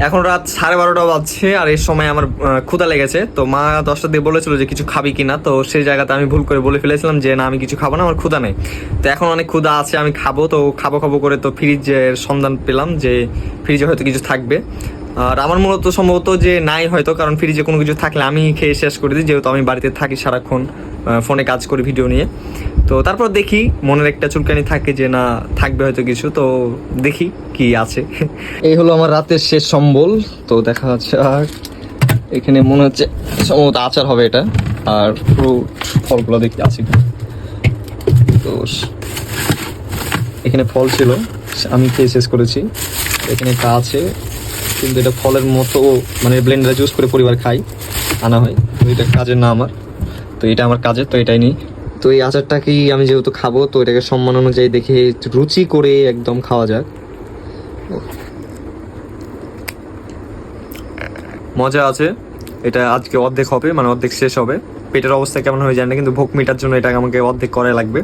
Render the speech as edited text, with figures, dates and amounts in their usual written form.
এখন রাত 12:30 বাজছে আর এই সময় আমার ক্ষুধা লেগেছে। তো মা 10টা দিয়ে বলেছিল যে কিছু খাবি কিনা, তো সেই জায়গাতে আমি ভুল করে বলে ফেলেছিলাম যে না আমি কিছু খাবো না, আমার ক্ষুধা নেই। তো এখন অনেক ক্ষুধা আছে, আমি খাবো। তো খাবো খাবো করে তো ফ্রিজের সন্ধান পেলাম যে ফ্রিজে হয়তো কিছু থাকবে। আর আমার মূলত সম্ভবত যে নাই হয়তো, কারণ ফ্রিজে কোনো কিছু থাকলে আমি খেয়ে শেষ করে দিই, যেহেতু আমি বাড়িতে থাকি সারাক্ষণ, ফোনে কাজ করি ভিডিও নিয়ে। তো তারপর দেখি, মনের একটা চুলকানি থাকে যে না থাকবে হয়তো কিছু, তো দেখি কি আছে। এই হলো আমার রাতের শেষ সম্বল। তো দেখা যাচ্ছে আর এখানে মনে হচ্ছে সম্ভবত আচার হবে এটা। আর ফ্রুট ফলগুলো দেখতে আছে কি। তো এখানে ফল ছিল, আমি খেয়ে শেষ করেছি। এখানে একটা আছে, কিন্তু এটা ফলের মতো, মানে ব্লেন্ডারে জুস করে পরিবার খাই, আনা হয়। তো এটা কাজের না আমার, তো এটা আমার কাজের, তো এটাই নিই। তো এই আচারটাকেই আমি যেহেতু খাবো, তো এটাকে সম্মান অনুযায়ী দেখে রুচি করে একদম খাওয়া যাক। মজা আছে। এটা আজকে অর্ধেক হবে, মানে অর্ধেক শেষ হবে। পেটের অবস্থা কেমন হয়ে যায় না, কিন্তু ভোক মেটার জন্য এটা আমাকে অর্ধেক করা লাগবে।